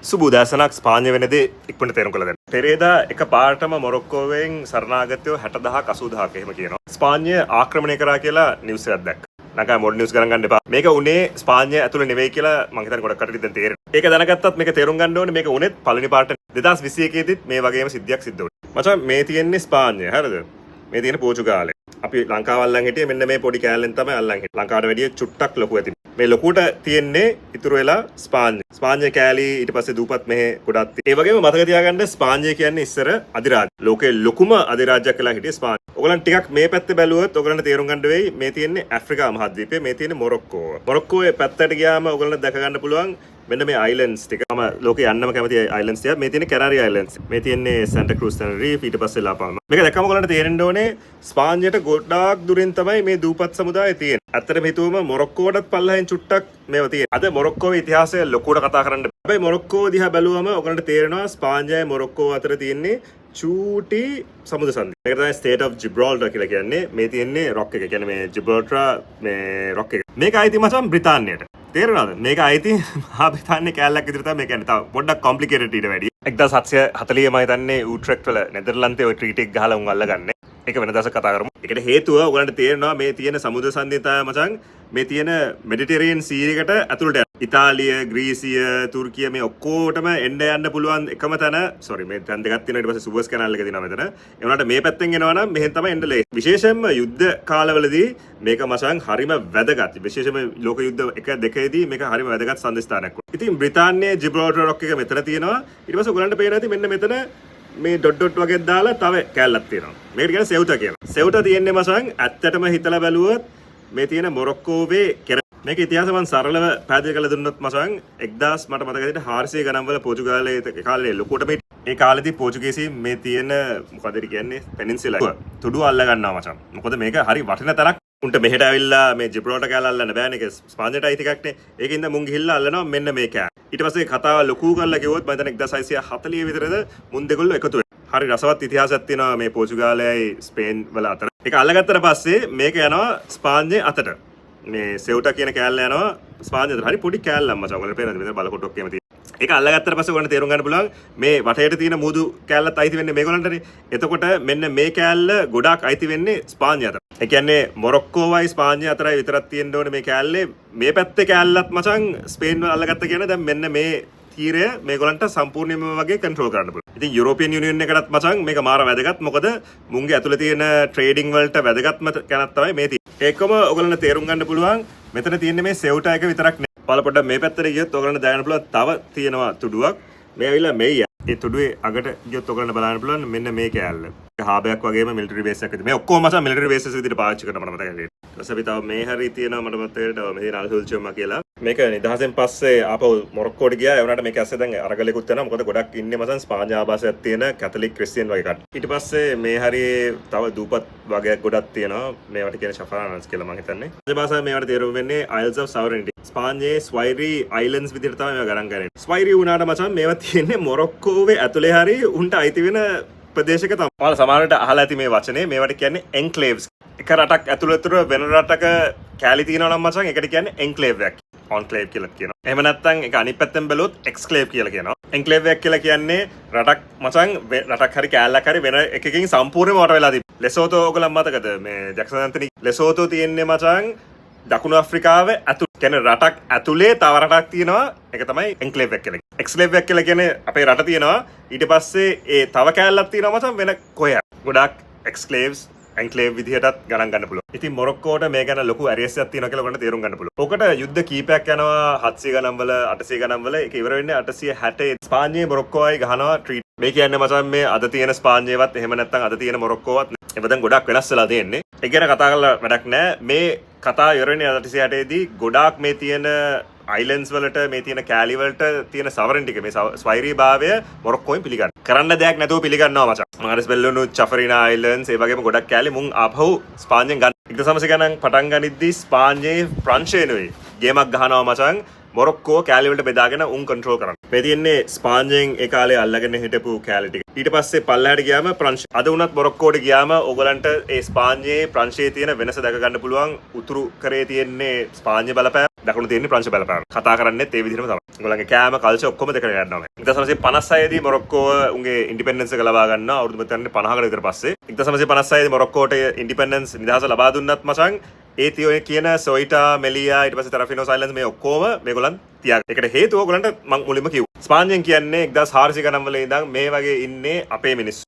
සුබුදෑසනක් ස්පාඤ්ඤ වෙනදී ඉක්මනට තේරුම් කළ දෙන්න. පෙරේදා එක පාරටම මොරොක්කෝවෙන් සරණාගතයෝ 60000ක් 80000ක් එහෙම කියනවා. ස්පාඤ්ඤය ආක්‍රමණය කරා කියලා නිවුස් එකක් දැක්කා. නගා මොඩ් නිවුස් ගණන් ගන්න එපා. මේක උනේ ස්පාඤ්ඤය ඇතුළේ නෙවෙයි කියලා මම හිතන්නේ ගොඩක් කටට දැන් තේරෙනවා. ඒක දැනගත්තත් මේක තේරුම් ගන්න ඕනේ මේක උනේත් පළවෙනි පාරට 2021 ෙදිත් මේ වගේම සිද්ධියක් සිද්ධ වුණා. මචං මේ තියෙන්නේ ස්පාඤ්ඤය හරිද? මේ තියෙන්නේ පෝර්චුගාලේ. අපි ලංකාව අල්ලන් හිටියේ මෙන්න මේ පොඩි කෑල්ලෙන් තමයි අල්ලන් හිටියේ. ලංකාවට වැඩිය චුට්ටක් ලොකු ඇති. මේ ලොකුට තියෙන්නේ ඉතුරු වෙලා ස්පාඤ්ඤ. ස්පාඤ්ඤ කෑලි ඊට පස්සේ දූපත් මෙහෙ ගොඩක් තියෙනවා. ඒ වගේම මතක තියාගන්න ස්පාඤ්ඤය කියන්නේ ඉස්සර අධිරාජ්‍ය. ලෝකේ ලොකුම අධිරාජ්‍යයක් කියලා හිටියේ ස්පාඤ්ඤ. ඔයගලන් ටිකක් මේ පැත්තේ බැලුවොත් ඔයගලන්ට තේරුම් ගන්න වෙයි මේ තියෙන්නේ ඇෆ්‍රිකා මහද්වීපය, මේ තියෙන්නේ මොරොක්කෝව. මොරොක්කෝවේ පැත්තට ගියාම ඔයගලන්ට දැක ගන්න පුළුවන් මෙන්න මේ අයිලන්ඩ්ස් ටික. මම ලෝකේ යන්නම කැමති අයිලන්ඩ්ස් ටික. මේ තියෙන්නේ කැනාරි අයිලන්ඩ්ස්. මේ තියෙන්නේ සැන්ටා ක්‍රූස් ටෙනරිෆ්, ඊට පස්සේ ලා පාල්මා. මේක දැක්කම ඔයගලන්ට තේරෙන්න ඕනේ ස්පාඤ්ඤයට ගොඩාක් දුරින් තමයි මේ දූපත් සමුදාය තියෙන්නේ. ඇත්තටම හිතුවම මොරොක්කෝවටත් පල්ලෙහෙන් චුට්ටක් මේවා තියෙනවා. අද මොරොක්කෝවේ ඉතිහාසය ලොකුවට කතා කරන්න. හැබැයි මොරොක්කෝව දිහා බැලුවම ඔයගලන්ට තේරෙනවා ස්පාඤ්ඤයයි මොරොක්කෝව අතර තියෙන්නේ චූටි සමුද්‍ර සංධිය. මේක තමයි ස්ටේට් ඔෆ් ජිබ්‍රාල්ටර් කියලා කියන්නේ. මේ තියෙන්නේ රොක් එක. කියන්නේ මේ ජිබ්‍රාල්ටර් මේ රොක් එක. මේක අයිති මචං බ්‍රිතාන්‍යයට. තේරෙනවද? මේක අයිති මහා බ්‍රිතාන්‍ය කෑල්ලක් විතර තමයි මේක යන්නේ. තව පොඩ්ඩක් කොම්ප්ලිකේටඩ් ඊට වැඩිය. 1740 මම හිතන්නේ ඌට්‍රෙක්ට් වල නෙදර්ලන්තේ ඔය ට්‍රීටි එක ගහලා උන් අල්ලගන්නේ. ඒක වෙන දවසක් කතා කරමු. ඒකට හේතුව ඔයගලන්ට තේරෙනවා මේ තියෙන සමුද්‍ර සංධිය තමයි මචං මේ තියෙන මෙඩිටරේනියන් සී එකට ඇතුළට යන. ඉතාලිය, ග්‍රීසිය, තුර්කිය මේ ඔක්කොටම එන්න යන්න පුළුවන් එකම තැන. සෝරි මේ තැන් දෙකක් තියෙනවා. ඊට පස්සේ සුවස් කැනල් එක තියෙනවා මෙතන. ඒ වුණාට මේ පැත්තෙන් එනවා නම් මෙහෙන් තමයි එන්න ලේ. විශේෂයෙන්ම යුද්ධ කාලවලදී මේක මචං හරිම වැදගත්. විශේෂයෙන්ම ලෝක යුද්ධ 1 2දී මේක හරිම වැදගත් සන්ධස්ථානයක් වුණා. ඉතින් බ්‍රිතාන්‍යයේ ජිබ්‍රාල්ටර් රොක් එක මෙතන තියෙනවා. ඊට පස්සේ ඔයගලන්ට පේනවා ඇති මෙන්න මෙතන මේ ඩොට් වගේ දාලා තව කෑල්ලක් තියෙනවා. මේකට කියන්නේ සෙවුටා කියලා. සෙවුටා තියෙන්නේ මචං ඇත්තටම හිතලා බැලුවොත් මේ තියෙන මොරොක්කෝවේ මේක ඉතිහාසය මම සරලව පැහැදිලි කරලා දුන්නොත් මචං 1000 මට මතක විදිහට 400 ගණන් වල පෝර්චුගාලයේ ඒ කාලේ ලොකුට මේ කාලේදී පෝර්චුගීසි මේ තියෙන මොකද කියන්නේ පෙනින්සියුලා තුඩු අල්ල ගන්නවා මචං. මොකද මේක හරි වටින තරක්. උන්ට මෙහෙට ඇවිල්ලා මේ ජිබ්‍රාල්ටර් කෑල්ල අල්ලන්න බෑනේ. ඒක ස්පාඤ්ඤයට අයිති එකක් නේ. ඒකින්ද මුන් ගිහිල්ලා අල්ලනවා මෙන්න මේ කෑල්ල. ඊට පස්සේ කතාව ලොකු කරලා කිව්වොත් මම හිතන්නේ 1640 විතරද මුන් දෙකොල්ලෝ එකතු වෙනවා. හරි රසවත් ඉතිහාසයක් තියෙනවා මේ පෝර්චුගාලයයි ස්පේන් වල අතර. ඒක අල්ලගත්තට පස්සේ මේක යනවා ස්පාඤ්ඤේ අතට. මේ සෙවුටා කියන කෑල්ල යනවා ස්පාඤ්ඤයට. හරි පොඩි කෑල්ලක් මචං. ඔයාලට පේනවද මෙතන බලකොට්ටක් එහෙම තියෙනවා. ඒක අල්ලගත්තට පස්සේ ඔයාලට තේරුම් ගන්න පුළුවන් මේ වටේට තියෙන මුදු කෑල්ලත් අයිති වෙන්නේ මේගොල්ලන්ටනේ. එතකොට මෙන්න මේ කෑල්ල ගොඩාක් අයිති වෙන්නේ ස්පාඤ්ඤය අතට. ඒ කියන්නේ මොරොක්කෝවයි ස්පාඤ්ඤය අතරයි විතරක් තියෙන්න ඕනේ මේ කෑල්ලේ. මේ පැත්තේ කෑල්ලත් මචං ස්පේන් වල අල්ලගත්ත කියන්නේ දැන් මෙන්න මේ තීරය මේගොල්ලන්ට සම්පූර්ණයෙන්ම වගේ කන්ට්‍රෝල් කරන්න පුළුවන්. ඉතින් යුරෝපියන් යුනියන් එකටත් මචං මේක මාර වැදගත්. මොකද මුන්ගේ ඇතුලේ තියෙන ට්‍රේඩින් වලට වැදගත්ම කැනක් තමයි මේ තියෙන්නේ. ඒකම ඔයගොල්ලන්ට තේරුම් ගන්න පුළුවන් මෙතන තියෙන්නේ මේ සෙවුටා එක විතරක් නෙවෙයි. බලන්න පොඩ්ඩක් මේ පැත්තට ගියොත් ඔයගොල්ලන්ට දැනගන්න පුළුවන් තව තියෙනවා තුඩුවක්. මේ ඇවිල්ලා මෙයි. ඒ තුඩුවේ අගට ගියොත් ඔයගොල්ලන්ට බලන්න පුළුවන් මෙන්න මේ කෑල්ල. හාබයක් වගේම මිලිටරි බේස් එකක්. මේ ඔක්කොම මචං මිලිටරි බේසස් විදිහට පාවිච්චි කරනවා මට මතකයි. ඊට පස්සේ තව මේ හරි තියෙනවා මට මතකයි. මේ තියෙන අල්හුල්චොම්මා කියලා. මේක නිදහසෙන් පස්සේ ආපහු මොරොක්කෝට ගියා. ඒ වුණාට මේක ඇස්සේ දැන් අරගලෙකුත් යනවා. මොකද ගොඩක් ඉන්නේ මචං ස්පාඤ්ඤ ආభాසයක් තියෙන කැතලික් ක්‍රිස්තියන් වගේ කට්ටිය. ඊට පස්සේ මේ හරියේ තව දූපත් වගේක් ගොඩක් තියෙනවා. මේවට කියන්නේ ෂෆරානස් කියලා මම හිතන්නේ. ඒ භාෂාව මේවට තේරුම් වෙන්නේ Isles of Sovereignty. ස්පාඤ්ඤයේ ස්වයිරි අයිලන්ඩ්ස් විදිහට තමයි මේවා ගණන් ගන්නේ. ස්වයිරි වුණාට මචං මේවා තියෙන්නේ මොරොක්කෝවේ ඇතුලේ හරි උන්ට අයිති වෙන ප්‍රදේශයක තමයි. ඔයාලා සමහරවිට අහලා ඇති මේ වචනේ. මේවට කියන්නේ එන්ක්ලේව්ස්. එක රටක් ඇතුළතට වෙන රටක කෑලි තියෙනවා නම් මචං ඒකට කියන්නේ එන්ක්ලේව් එකක්. ඔන්ක්ලේව් කියලා කියනවා. එහෙම නැත්නම් ඒක අනිත් පැත්තෙන් බැලුවොත් එක්ස්ක්ලේව් කියලා කියනවා. එන්ක්ලේව් එකක් කියලා කියන්නේ රටක් මචං රටක් හරි කෑල්ලක් හරි වෙන එකකින් සම්පූර්ණයෙන්ම වට වෙලා තිබෙනවා. ලෙසෝතෝ ඔයගොල්ලන් මතකද? මේ ජැක්සන් ඇන්තනි ලෙසෝතෝ තියෙන්නේ මචං දකුණු අප්‍රිකාවේ කියන්නේ රටක් ඇතුලේ තව රටක් තියෙනවා. ඒක තමයි එන්ක්ලේව් එක කියලා. එක්ස්ක්ලේව් එක කියලා කියන්නේ අපේ රට තියෙනවා. ඊට පස්සේ ඒ තව කෑල්ලක් තියෙනවා මචං වෙන කොහේ. ගොඩක් එක්ස්ක්ලේව්ස් එන්ක්ලේව් විදිහටත් ගණන් ගන්න පුළුවන්. ඉතින් මොරොක්කෝට මේ ගැන ලොකු ඇරියස්යක් තියෙනවා කියලා ඔයගොල්ලන්ට තේරුම් ගන්න පුළුවන්. ඔකට යුද්ධ කීපයක් යනවා 700 ගණන් වල 800 ගණන් වල. ඒක ඉවර වෙන්නේ 860. ස්පාඤ්ඤයේ මොරොක්කෝවයි ගහනවා ට්‍රීට්. මේ කියන්නේ මචං මේ අද තියෙන ස්පාඤ්ඤයවත් එහෙම නැත්නම් අද තියෙන මොරොක්කෝවත් එවදන් ගොඩක් වෙනස් වෙලා තියෙන්නේ. ඒ ගැන කතා කරලා වැඩක් නැහැ. මේ කතා ඉවර වෙන්නේ 860 දී ගොඩාක් මේ තියෙන අයිලන්ඩ්ස් වලට මේ තියෙන කෑලි වලට තියෙන සවරන්ටි එක මේ ස්වෛරී භාවය මොරොක්කෝෙන් පිළිගන්න. කරන්න දෙයක් නැතුව පිළිගන්නවා මචං. මාරිස් බෙල්ලුනු චෆරිනා අයිලන්ඩ්ස් ඒ වගේම ගොඩක් කෑලි මුන් ආපහු ස්පාඤ්ඤෙන් ගන්න. 1900 ගණන් පටන් ගනිද්දී ස්පාඤ්ඤේ ප්‍රංශය නෙවෙයි ගේමක් ගහනවා මචං. මොරොක්කෝ කෑලි වලට බෙදාගෙන උන් කන්ට්‍රෝල් කරනවා. මේ තියෙන්නේ ස්පාඤ්ඤෙන් ඒ කාලේ අල්ලගෙන හිටපු කෑලි ටික. ඊට පස්සේ පල්ලෙහාට ගියාම ප්‍රංශ. අද උනත් මොරොක්කෝට ගියාම ඕගලන්ට ඒ ස්පාඤ්ඤයේ ප්‍රංශයේ තියෙන වෙනස දැක ගන්න පුළුවන්. උතුරු කරේ තියෙන්නේ ස්පාඤ්ඤ බලපෑම, දකුණු තියෙන්නේ ප්‍රංශ බලපෑම. කතා කරන්නේත් ඒ විදිහටම තමයි. ඒගොල්ලන්ගේ කෑම කල්චර් ඔක්කොම දෙක ගන්නවා. 1956 දී මොරොක්කෝව උන්ගේ ඉන්ඩිපෙන්ඩන්ස් එක ලබා ගන්නවා අවුරුදු 50කට විතර පස්සේ. 1956 දී මොරොක්කෝට ඉන්ඩිපෙන්ඩන්ස් නිදහස ලබා දුන්නත් මචං ඒ තියෝනේ කියන සොයිටා මෙලියා ඊට පස්සේ තරෆිනෝස් අයිලන්ඩ්ස් මේ ඔක්කොම මේගොල්ලන් තියාගන්න. ඒකට හේතුව ඔයගොල්ලන්ට මම මුලින්ම කිව්වා. ස්පාඤ්ඤෙන් කියන්නේ 1400 ගණන් වල ඉඳන් මේ වගේ ඉන්නේ අපේ මිනිස්සු.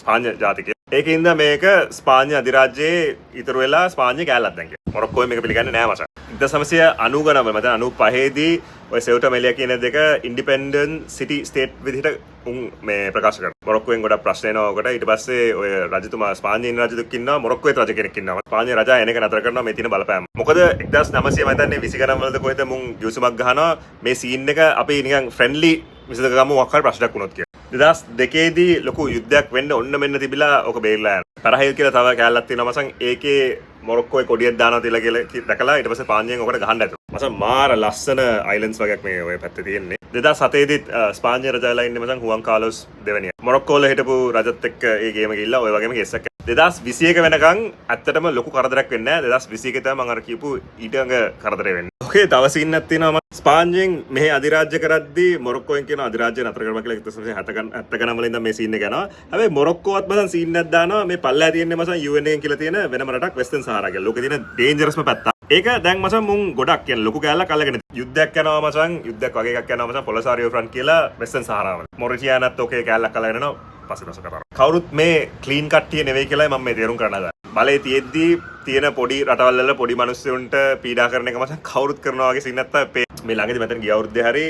ස්පාඤ්ඤ ජාතිකයෝ. ඒකින්ද මේක ස්පාඤ්ඤ අධිරාජ්‍යයේ ඉතුරු වෙලා ස්පාඤ්ඤ කෑල්ලක් දැන් කියලා. මොරොක්කෝවේ මේක පිළිගන්නේ නෑ මචං. 1990 ගණන් වල මචං 95 දී ඔය සෙව්ටා මෙලියා කියන දෙක ඉන්ඩිපෙන්ඩන්ට් සිටි ස්ටේට් විදිහට උන් මේ ප්‍රකාශ කරනවා. මොරොක්කෝෙන් ගොඩක් ප්‍රශ්න එනවා ඔකට. ඊට පස්සේ ඔය රජතුමා ස්පාඤ්ඤීන් රජතුක් ඉන්නවා, මොරොක්කෝයේ රජ කෙනෙක් ඉන්නවා. ස්පාඤ්ඤ රජා එන එක නතර කරනවා මේ තියෙන බලපෑම. මොකද 1900 මම හිතන්නේ 20 ගණන් වලද කොහෙද මුන් ගිවිසුමක් ගහනවා මේ සීන් එක අපි නිකන් ෆ්‍රෙන්ඩ්ලි විසඳක ගමු මොකක් හරි ප්‍රශ්නයක් වුණොත් කියලා. 2002 දී ලොකු යුද්ධයක් වෙන්න ඔන්න මෙන්න තිබිලා ඔක බේරලා යනවා. තරහිල් කියලා තව කෑල්ලක් තියෙනවා මසන් ඒකේ මොරොක්කෝයේ කොඩියක් දානවා කියලා දැකලා ඊට පස්සේ පාඤ්ඤයෙන් ඔකට ගහන්න ඇතුළු. මසන් මාර ලස්සන අයිලන්ඩ්ස් වගේක් මේ ඔය පැත්තේ තියෙන්නේ. 2007 දී ස්පාඤ්ඤ රජාලා ඉන්නේ මසන් හුවන් කාලොස් දෙවැනිය. මොරොක්කෝවල හිටපු රජත් එක්ක ඒ ගේම ගිහිල්ලා ඔය වගේම කේස් එකක්. 2021 වෙනකන් ඇත්තටම ලොකු කරදරයක් වෙන්නේ නැහැ. 2021 තමයි මම අර කියපු ඊටඟ කරදරේ වෙන්නේ. ඔකේ තව සීන් එකක් තියෙනවා ස්පාඤ්ඤෙන් මෙහි අධිරාජ්‍ය කරද්දී මොරොක්කෝෙන් කියන අධිරාජ්‍ය නතර කරනවා කියලා 1970 ගණන් වල ඉඳන් මේ සීන් එක යනවා. හැබැයි මොරොක්කෝවත් මසන් සීන් එකක් දානවා මේ පල්ලෑ තියෙන්නේ මසන් UN එකෙන් කියලා තියෙන වෙනම රටක් වෙස්ටර්න් සහාරා කියලා. ලෝකේ තියෙන ඩේන්ජරස්ම පැත්ත. ඒක දැන් මසන් මුන් ගොඩක් කියන ලොකු කෑල්ලක් අල්ලගෙන යුද්ධයක් යනවා මසන් යුද්ධයක් වගේ එකක් යනවා මසන් පොලසාරියෝ ෆ්‍රන්ට් කියලා වෙස්ටර්න් සහාරාවල. මොරිටියානත් ඔකේ කෑල්ලක් අල්ලගෙන යනවා පස්සේ දවසක කරා. කවුරුත් මේ ක්ලීන් කට්ටිය නෙවෙයි කියලායි මම මේ තේරුම් කරන්න හදන්නේ. බලේ තියෙද්දි තියෙන පොඩි රටවල් වල පොඩි මිනිස්සුන්ට පීඩා කරන එක මචං කවුරුත් කරනවා වගේ සීන් නැත්තම් මේ ළඟදී මතන ගිය අවුරුද්දේ හරි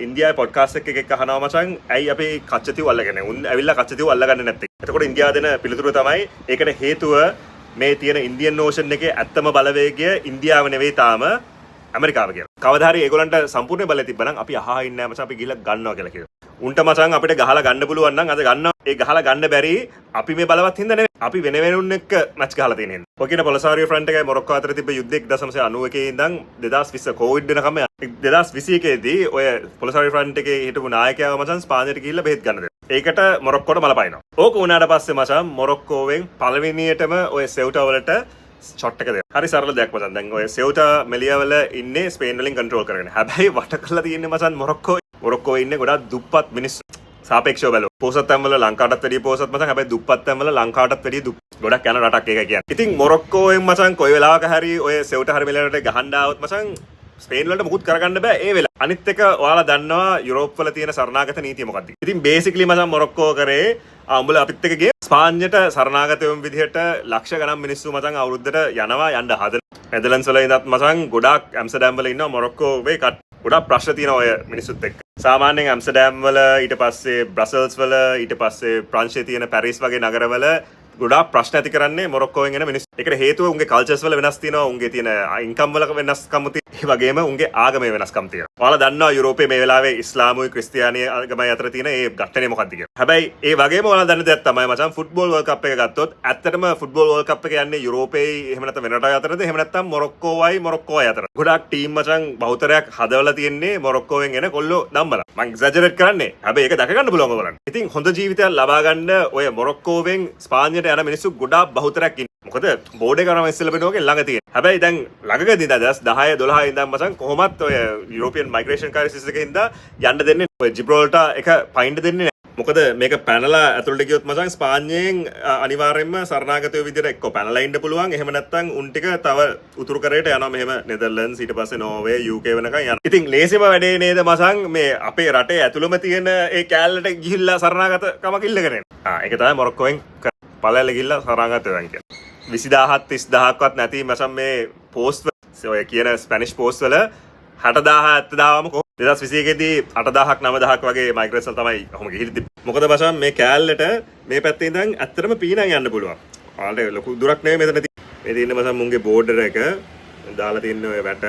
ඉන්දියාවේ පොඩ්කාස්ට් එකක අහනවා මචං ඇයි අපේ කච්චතිව් අල්ලගෙන උන් ඇවිල්ලා කච්චතිව් අල්ලගන්නේ නැත්තේ. එතකොට ඉන්දියාව දෙන පිළිතුර තමයි ඒකට හේතුව මේ තියෙන ඉන්දියන් ඕෂන් එකේ ඇත්තම බලවේගය ඉන්දියාව නෙවෙයි තාම ඇමරිකාව කියලා. කවදා හරි ඒගොල්ලන්ට සම්පූර්ණ බලය තිබ්බනම් අපි අහා ඉන්නේ නැහැ මචං අපි ගිහලා ගන්නවා කියලා කියනවා. උන්ට මචං අපිට ගහලා ගන්න පුළුවන් නම් අද ගන්නවා. ඒ ගහලා ගන්න බැරි අපි මේ බලවත් හින්දා නෙවෙයි. අපි වෙන වෙනුන් එක්ක මැච් ගහලා තියෙන හින්දා. ඔය කියන පොලසාරියෝ ෆ්‍රන්ට් එකයි මොරොක්කෝ අතර තිබ්බ යුද්ධය 1991 ඉඳන් 2020 කොවිඩ් වෙනකම් 2021 දී ඔය පොලසාරියෝ ෆ්‍රන්ට් එකේ හිටපු නායකයාව මචං ස්පාඤ්ඤයට ගිහිල්ලා බෙහෙත් ගන්න දෙනවා. ඒකට මොරොක්කෝට බලපයින්නවා. ඕක උනාට පස්සේ මචං මොරොක්කෝවෙන් පළවෙනියටම ඔය සෙව්ටා වලට ෂොට් එක දෙනවා. හරි සරල දෙයක් මචං. දැන් ඔය සෙව්ටා මෙලියා වල ඉන්නේ ස්පේන් වලින් කන්ට්‍රෝල් කරගෙන. හැබැයි වට කරලා තියෙන්නේ මචං මොරොක්කෝවේ ඉන්නේ ගොඩාක් දුප්පත් මිනිස්සු. සාපේක්ෂව බලමු. පොසත් තැන් වල ලංකාවටත් වැඩිය පොසත් මචං. හැබැයි දුප්පත් තැන් වල ලංකාවටත් වැඩිය ගොඩක් යන රටක් ඒක කියන්නේ. ඉතින් මොරොක්කෝවෙන් මචං කොයි වෙලාවක හරි ඔය සෙව්ටා හරි මෙලියාට ගහන්න ආවොත් මචං ස්පේන් වලට මුකුත් කරගන්න බෑ ඒ වෙලාව. අනිත් එක ඔයාලා දන්නවා යුරෝප් වල තියෙන සරණාගත නීතිය මොකක්ද? ඉතින් බේසිකලි මචං මොරොක්කෝ කරේ උඹලා අපිත් එක්ක ගියේ ස්පාඤ්ඤයට සරණාගතයොන් විදිහට ලක්ෂ ගණන් මිනිස්සු මචං අවුරුද්දට යනවා යන්න හදන. නෙදර්ලන්ඩ්ස් වල ඉඳන් මචං ගොඩාක් ඇම්ස්ටර්ඩම් වල ඉන්නවා මොරොක්කෝවේ ගොඩාක් ප්‍රශ්න තියෙනවා ඔය මිනිස්සුත් එක්ක. සාමාන්‍යයෙන් ඇම්ස්ටර්ඩම් වල ඊට පස්සේ බ්‍රසල්ස් වල ඊට පස්සේ ප්‍රංශයේ තියෙන පැරිස් වගේ නගරවල ගොඩාක් ප්‍රශ්න ඇති කරන්නේ මොරොක්කෝවෙන් එන මිනිස්සු. ඒකට හේතුව උන්ගේ කල්චර්ස් වල වෙනස් තියෙනවා, උන්ගේ තියෙන ඉන්කම් වල වෙනස්කම් තියෙනවා. ඒ වගේම උන්ගේ ආගමේ වෙනස්කම් තියෙනවා. ඔයාලා දන්නවා යුරෝපයේ මේ වෙලාවේ ඉස්ලාමුයි ක්‍රිස්තියානි ආගමයි අතර තියෙන ඒ ගැටනේ මොකක්ද කියලා. හැබැයි ඒ වගේම ඔයාලා දන්න දෙයක් තමයි මචං ෆුට්බෝල් වර්ල්ඩ් කප් එක ගත්තොත් ඇත්තටම ෆුට්බෝල් වර්ල්ඩ් කප් එක යන්නේ යුරෝපයේ එහෙම නැත්නම් වෙන රටවල් අතරද එහෙම නැත්නම් මොරොක්කෝවයි අතර. ගොඩාක් ටීම් මචං බහුතරයක් හදවලා තියෙන්නේ මොරොක්කෝවෙන් එන කොල්ලෝ නම්බලා. මම එක්සැජරේට් කරන්නේ. හැබැයි ඒක දැක ගන්න පුළුවන් ඔයගොල්ලන්ට. ඉතින් හොඳ ජීවිතයක් ලබා ගන්න ඔය මොරොක්කෝවෙන් ස්පාඤ්ඤයට යන මිනිස්සු ගොඩාක් බහුතරයක් ඉන්නේ. මොකද බෝඩ් එක කරම ඉස්සෙල්ලා බිනෝගේ ළඟ තියෙන. හැබැයි දැන් ළඟකදී 2010 ඉඳන් මචං කොහොමත් ඔය යුරෝපියන් මයිග්‍රේෂන් ක්‍රයිසිස් එකේ ඉඳන් යන්න දෙන්නේ ඔය ජිබ්‍රාල්ටර් එක පයින්ඩ් දෙන්නේ නැහැ. මොකද මේක පැනලා ඇතුළට ගියොත් මචං ස්පාඤ්ඤයෙන් අනිවාර්යයෙන්ම සරණාගතයෝ විදිහට එක්ක පැනලා ඉන්න පුළුවන්. එහෙම නැත්නම් උන් ටික තව උතුරු කරේට යනවා. මෙහෙම නෙදර්ලන්ඩ්ස් ඊට පස්සේ නෝර්වේ UK වෙනකන් යනවා. ඉතින් ලේසිම වැඩේ නේද මචං මේ අපේ රටේ ඇතුළම තියෙන ඒ කෑල්ලට ගිහිල්ලා සරණාගත කමක් ඉල්ලගෙන එන්න. ඒක තමයි මොරොක්කෝවෙන් පළල ගිහිල්ලා සරණාගතයෝ වෙන් කියන්නේ. 20000ක් 30000ක්වත් නැති මචං මේ පෝස්ට් ඔය කියන ස්පැනිෂ් පෝස්ට් වල 60000 70000ම 2021 දී 8000ක් 9000ක් වගේ මයිග්‍රේට්ස් වල තමයි ඔහොම ගිහිල්ලා තිබ්බේ. මොකද මචං මේ කෑල්ලට මේ පැත්තේ ඉඳන් ඇත්තටම පීනන් යන්න පුළුවන්. ඔයාලට ලොකු දුරක් නෙවෙයි මෙතන තියෙන්නේ. මේ තියෙන්නේ මචං මුන්ගේ බෝඩර් එක දාලා තියෙන ඔය වැට.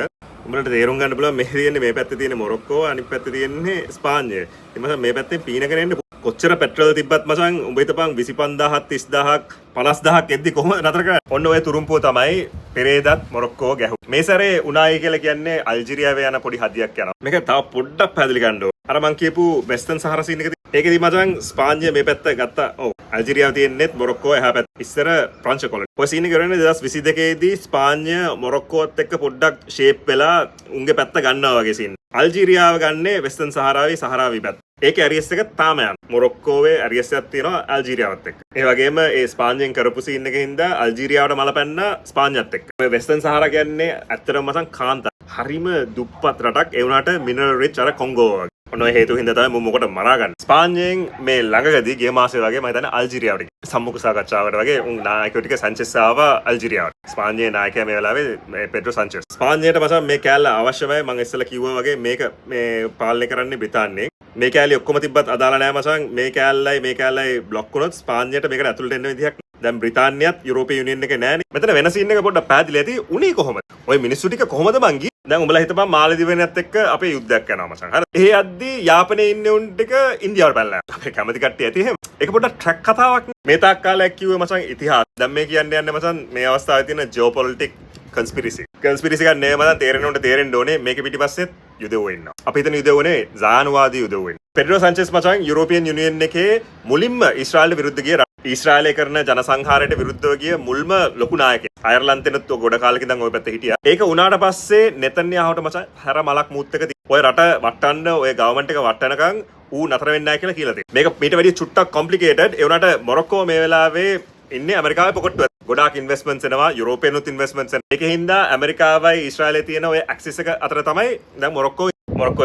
උඹලට තේරුම් ගන්න පුළුවන් මේ තියෙන්නේ මේ පැත්තේ තියෙන්නේ මොරොක්කෝ අනිත් පැත්තේ තියෙන්නේ ස්පාඤ්ඤය. ඉතින් මචං මේ පැත්තේ පීනගෙන එන්න කොච්චර පෙට්‍රල් තිබ්බත් මචං උඹ හිතපන් 25000ක් 30000ක් 50000ක් එද්දි කොහොමද නතර කරන්නේ? ඔන්න ඔය තුරුම්පුව තමයි පෙරේදත් මොරොක්කෝ ගැහුවේ. මේ සැරේ උනායි කියලා කියන්නේ අල්ජීරියාවේ යන පොඩි හදියක් යනවා. මේක තව පොඩ්ඩක් පැහැදිලි කරන්න ඕන. අර මං කියපු වෙස්ටර්න් සහරා සීන් එකදී ඒකෙදි මචං ස්පාඤ්ඤය මේ පැත්ත ගත්තා. ඔව් අල්ජීරියාව තියෙන්නේත් මොරොක්කෝ එහා පැත්ත. ඉස්සර ප්‍රංශ කොලොනි. ඔය සීන් එක කරන්නේ 2022 දී ස්පාඤ්ඤය මොරොක්කෝත් එක්ක පොඩ්ඩක් ෂේප් වෙලා උන්ගේ පැත්ත ගන්නවා වගේ සීන්. අල්ජීරියාව ගන්නේ වෙස්ටර්න් සහරාවේ සහරාවි පැත්ත. ඒකේ ඇරියස් එක තාම යනවා. මොරොක්කෝවේ ඇරියස් එකක් තියෙනවා අල්ජීරියාවත් එක්ක. ඒ වගේම ඒ ස්පාඤ්ඤෙන් කරපු සීන් එකේ හින්දා අල්ජීරියාවට මල පැන්න ස්පාඤ්ඤත් එක්ක. ඔය වෙස්ටර්න් සහරා කියන්නේ ඇත්තටම මචං කාන්තා. හරිම දුප්පත් රටක්. ඒ වුණාට මිනරල් රිච් අර කොංගෝ වගේ. ඔන්න ඔය හේතු හින්දා තමයි මම මොකට මරාගන්නේ. ස්පාඤ්ඤයෙන් මේ ළඟදී ගිය මාසේ වගේ මම හිතන්නේ අල්ජීරියාවට ගියා. සම්මුඛ සාකච්ඡාවකට වගේ උන් නායකයෝ ටික සංචෙස් ආවා අල්ජීරියාවට. ස්පාඤ්ඤයේ නායකයා මේ වෙලාවේ මේ පෙඩ්‍රෝ සංචෙස්. ස්පාඤ්ඤයට මචං මේ කෑල්ල අවශ්‍යමයි. මම ඉස්සෙල්ලා කිව්වා වගේ මේක මේ පාලනය කරන්නේ බ්‍රිතාන්‍යයෙන්. මේ කෑලි ඔක්කොම තිබ්බත් අදාළ නැහැ මචං. මේ කෑල්ලයි බ්ලොක් වුණොත් ස්පාඤ්ඤයට මේකට ඇතුළට එන්න විදිහක් දැන් බ්‍රිතාන්‍යයත් යුරෝපීය යුනියන් එකේ නැහනේ. මෙතන වෙන සීන් එක පොඩ්ඩක් පැහැදිලි ඇති. උනේ කොහොමද? ඔය මිනිස්සු ටික කොහොමද මං ගියේ? දැන් උඹලා හිතපන් මාලදිවයිනත් එක්ක අපේ යුද්ධයක් යනවා මචං. හරි. ඒ යද්දී යාපනයේ ඉන්නේ උන් ටික ඉන්දියාවට පැනලා යනවා. අපේ කැමති කට්ටිය ඇති එහෙම. ඒක පොඩ්ඩක් ට්‍රැක් කතාවක් නේ. මේ තාක් කාලයක් කිව්වේ මචං ඉතිහාස. දැන් මේ කියන්නේ මචං මේ අවස්ථාවේ තියෙන ජියෝපොලිටික් කන්ස්පිරසි එක නේ මම තේරෙන්න ඕනේ මේක පිටිපස්සෙත් යුදෙව්ව ඉන්නවා. අපි හිතන යුදෙව්වනේ ජානුවාදී යුදෙව්ව ඉන්නවා. පෙඩ්‍රෝ සංචෙස් මචං යුරෝපියන් යුනියන් එකේ මුලින්ම ඊශ්‍රායලට විරුද්ධ ගිය ඊශ්‍රායලය කරන ජනසංහාරයට විරුද්ධව ගිය මුල්ම ලොකු නායකයෙක්. අයර්ලන්තෙනුත් ගොඩ කාලෙක ඉඳන් ওই පැත්තේ හිටියා. ඒක උනාට පස්සේ නෙතන්යාහුට මචං හැර මලක් මූත් එක ඔය රට වටන්න ඔය ගවර්න්මන්ට් එක වටනකම් ඌ නතර වෙන්නේ නැහැ කියලා කියලා තියෙනවා. මේක මීට වැඩිය චුට්ටක් කොම්ප්ලිකේටඩ්. ඒ උනාට මොරොක්කෝ මේ වෙලාවේ ඉන්නේ ඇමරිකාවේ පොකට්ටුව. ගොඩාක් ඉන්වෙස්ට්මන්ට්ස් එනවා යුරෝපියනුත් ඉන්වෙස්ට්මන්ට්ස් එනවා. ඒකෙන් හින්දා ඇමරිකාවයි ඊශ්‍රායලයේ තියෙන ඔය ඇක්සිස් එක අතර තමයි දැන් මොරොක්කෝ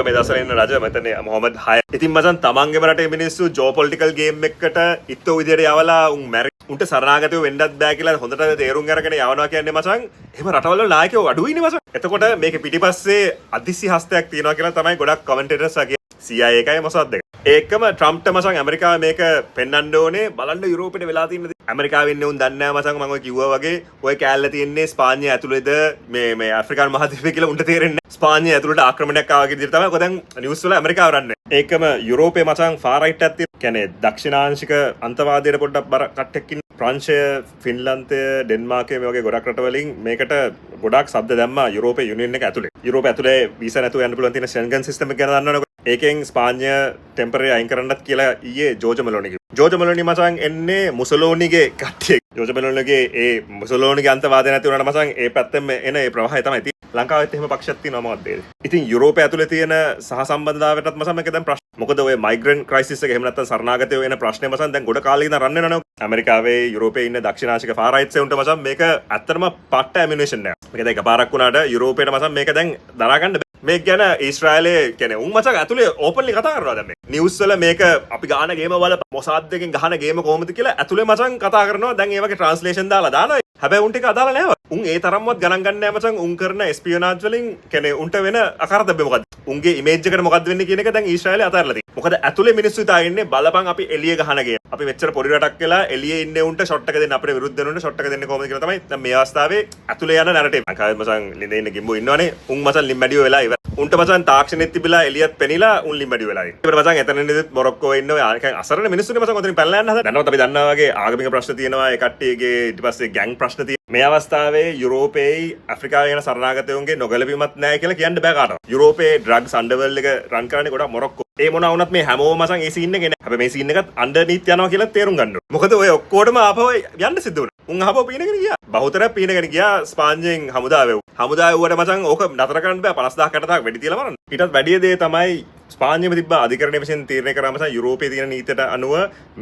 මේ දවස්වල ඉන්න රජ මෙතන මොහමඩ් 6. ඉතින් මචං තමන්ගේම රටේ මිනිස්සු ජෝපොලිටිකල් ගේම් එකකට ඉත්තෝ විදියට යවලා උන් උන්ට සරණාගතයෝ වෙන්නත් බෑ කියලා හොඳට තේරුම් අරගෙන යවනවා කියන්නේ මචං එහෙම රටවල නායකයෝ අඩුයිනේ මචං. එතකොට මේක පිටිපස්සේ අදිසි හස්තයක් තියෙනවා කියලා තමයි ගොඩක් කමෙන්ටේටර්ස් වගේ CIA එකයි මොසාද් දෙක. ඒකම ට්‍රම්ප්ට මචං ඇමරිකාව මේක පෙන්වන්න ඕනේ බලන්න යුරෝපෙට වෙලා තියෙන දේ. ඇමරිකාවෙ ඉන්නේ උන් දන්නේ නැහැ මචං මම ඔය කිව්වා වගේ ඔය කෑල්ල තියෙන්නේ ස්පාඤ්ඤය ඇතුළේද මේ ආෆ්‍රිකානු මහද්වීපය කියලා උන්ට තේරෙන්නේ නැහැ. ස්පාඤ්ඤය ඇතුළට ආක්‍රමණයක් ආවා කියන විදිහට තමයි කොහෙන් නිවුස් වල ඇමරිකාව රන්නේ. ඒකම යුරෝපයේ මචං ෆාර් රයිට් එකක් තියෙනවා. කියන්නේ දක්ෂිණාංශික අන්තවාදයට පොඩ්ඩක් බර කට්ටක් ඉන්න. ප්‍රංශය, ෆින්ලන්තය, ඩෙන්මාර්කය මේ වගේ ගොඩක් රටවලින් මේකට ගොඩක් ශබ්ද දැම්මා යුරෝපයේ යුනියන් එක ඇතුලේ. යුරෝපය ඇතුලේ වීසා නැතුව යන්න පුළුවන් තියෙන ෂෙන්ගන් සිස්ටම් එක ගැන දන්නවනේ. ඒකෙන් ස්පාඤ්ඤය ටෙම්පරරි අයින් කරන්නත් කියලා ඊයේ ජෝර්ජ් මෙලෝනි කිව්වා. ජෝර්ජ් මෙලෝනි මචං එන්නේ මුසෝලිනිගේ කට්ටිය. ජෝර්ජ් මෙලෝනිගේ ඒ මුසෝලිනිගේ අන්තවාදය නැති වුණාට මචං ඒ පැත්තෙන් එන ඒ ප්‍රවාහය තමයි තියෙන්නේ. ලංකාවෙත් එහෙම පක්ෂයක් තියෙනවා මොකක්ද ඒ. ඉතින් යුරෝපය ඇතුලේ තියෙන සහසම්බන්ධතාවයටත් මචං මේක දැන් ප්‍රශ්න. මොකද ඔය මයිග්‍රන්ට් ක්‍රයිසිස් එක එහෙම නැත්නම් සරණාගතයෝ වෙන ප්‍රශ්නේ මචං දැන් ගොඩ කාලෙක ඉඳන් රන් වෙනවනේ. ඇමරිකාවේ යුරෝපයේ ඉන්න දක්ෂිණාංශික ෆාර් රයිට්ස් උන්ට මචං මේක ඇත්තටම පට්ට ඇමිනේෂන් එකක්. මේක දැන් එකපාරක් වුණාට යුරෝපයට මචං මේක දැන් දරා ගන්න මේක ගැන ඊශ්‍රායලයේ කියන්නේ උන් මචං ඇතුලේ ඕපන්ලි කතා කරනවා දැන් මේ. නිවුස් වල මේක අපි ගහන ගේම වල මොසාද් එකෙන් ගහන ගේම කොහොමද කියලා ඇතුලේ මචං කතා කරනවා. දැන් ඒ වගේ ට්‍රාන්ස්ලේෂන් දාලා දානවා. හැබැයි උන්ට ඒක අදාළ නැහැ. උන් ඒ තරම්වත් ගණන් ගන්න නැහැ මචං. උන් කරන ස්පියෝනාජ් වලින් කියන්නේ උන්ට වෙන අකරතැබ්බ මොකද්ද? උන්ගේ ඉමේජ් එකට මොකද්ද වෙන්නේ කියන එක දැන් ඊශ්‍රායලයේ අතහැරලා තියෙනවා. මොකද ඇතුලේ මිනිස්සු හිතා ඉන්නේ බලපන් අපි එළිය ගහන ගේම. අපි මෙච්චර පොඩි රටක් වෙලා එළියේ ඉන්නේ උන්ට ෂොට් එක දෙන්න අපිට විරුද්ධ වෙන උන්ට ෂොට් එක දෙන්නේ කොහොමද කියලා තමයි දැන් මේ අවස්ථාවේ ඇතුලේ යන නැරටිව්. ලංකාවේ මචං ලිඳේ ඉන්න ගිම්බෝ ඉන්නවනේ. උන් මචං ලිම්බැඩියෝ වෙලා ඉවර. උන්ට මචං තාක්ෂණෙත් තිබිලා එළියත් පෙනිලා උන් ලිම්බැඩියෝ වෙලා ඉන්නේ. ඒකට මචං එතන ඉඳිත් මොරොක්කෝවේ ඉන්න ඔය අසරණ මිනිස්සුනේ මචං ඔතනින් පැනලා යන්න හදන. දැනවත් අපි දන්නවා වගේ ආගමික ප්‍රශ්න තියෙනවා. ඒ කට්ටියගේ ඊට පස්සේ ගෑන්ග් ප්‍රශ්න තියෙනවා. මේ අවස්ථාවේ යුරෝපයේ ඇෆ්‍රිකාවේ යන සරණාගතයෝන්ගේ නොගැලපීමක් නැහැ කියලා කියන්න බෑ කාටවත්. යුරෝපයේ ඩ්‍රග්ස් අන්ඩර්වර්ල්ඩ් එක රන් කරන්නේ ගොඩක් මොරොක්කෝ. ඒ මොනවා වුණත් මේ හැමෝම මචං ඒ සීන් එකේ නෑ. හැබැයි මේ සීන් එකත් අන්ඩර්නීත් යනවා කියලා තේරුම් ගන්න ඕනේ. මොකද ඔය ඔක්කොටම ආපහු යන්න සිද්ධ වුණා. උන් ආපහු පීනගෙන ගියා. බහුතරයක් පීනගෙන ගියා ස්පාඤ්ඤයෙන් හමුදාවේ. හමුදාවේ වුණාට මචං ඕක නතර කරන්න බෑ 50000 කටතාවක් වැඩි තියලා මරන්න. ඊටත් වැඩි දේ තමයි ස්පාඤ්ඤෙම තිබ්බ අධිකරණය විසින් තීරණය කරා මචං යුරෝපයේ තියෙන නීතියට අනුව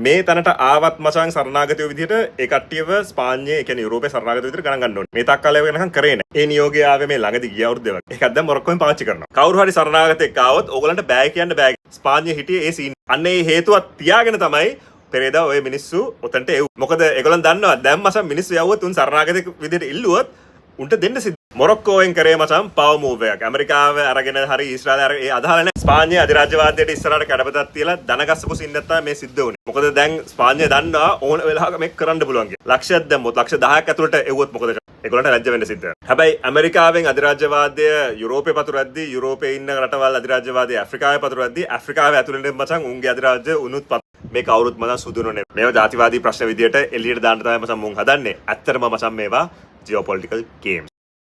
මේ තැනට ආවත් මචං සරණාගතයෝ විදිහට ඒ කට්ටියව ස්පාඤ්ඤය ඒ කියන්නේ යුරෝපයේ සරණාගතයෝ විදිහට ගණන් ගන්න ඕනේ. මේ තාක් කාලයක් වෙනකන් කරේ නෑ. ඒ නියෝගය ආවේ මේ ළඟදී ගිය අවුරුද්දේ වගේ. ඒකත් දැන් මොරොක්කෝෙන් පාවිච්චි කරනවා. කවුරු හරි සරණාගතෙක් ආවොත් ඕගලන්ට බෑ කියන්න බෑ. ස්පාඤ්ඤය හිටියේ ඒ සීන්. අන්න ඒ හේතුවත් තියාගෙන තමයි පෙරේදා ඔය මිනිස්සු ඔතනට එව්. මොකද ඒගොල්ලන් දන්නවා දැන් මචං මිනිස්සු යවුවොත් උන් සරණාගතෙක් විදිහට ඉල්ලුවොත් උන්ට දෙන්න සිද්ධ. මොරොක්කෝෙන් කරේ මචං පව මූව් එකක්. ඇමරිකාව අරගෙන හරි ඊශ්‍රායලය අරගෙන ඒ අදාළ නැහැ. ස්පාඤ්ඤය අධිරාජ්‍යවාදයට ඉස්සරහට කඩපතක් තියලා දනගස්සපු සින් නැත්තම් මේ සිද්ධ වුනේ. මොකද දැන් ස්පාඤ්ඤය දන්නවා ඕන වෙලාවක මේක කරන්න පුළුවන් කියලා. ලක්ෂයක් දැම්මොත් ලක්ෂ 10ක් ඇතුළට එව්වොත් මොකද ඒගොල්ලන්ට ලැජ්ජ වෙන්න සිද්ධ වෙනවා. හැබැයි ඇමරිකාවෙන් අධිරාජ්‍යවාදය යුරෝපේ පතුරද්දී යුරෝපේ ඉන්න රටවල් අධිරාජ්‍යවාදය ඇෆ්‍රිකාවේ පතුරද්දී ඇෆ්‍රිකාවේ ඇතුළෙන් මචං උන්ගේ අධිරාජ්‍ය උනුත් මේ කවුරුත් මචං සුදුනේ. මේවා ජාතිවාදී ප්‍රශ්න විදියට එළියට දාන්න තමයි මචං මුන් හදන්නේ. ඇත්තටම මචං මේවා geopolitical games.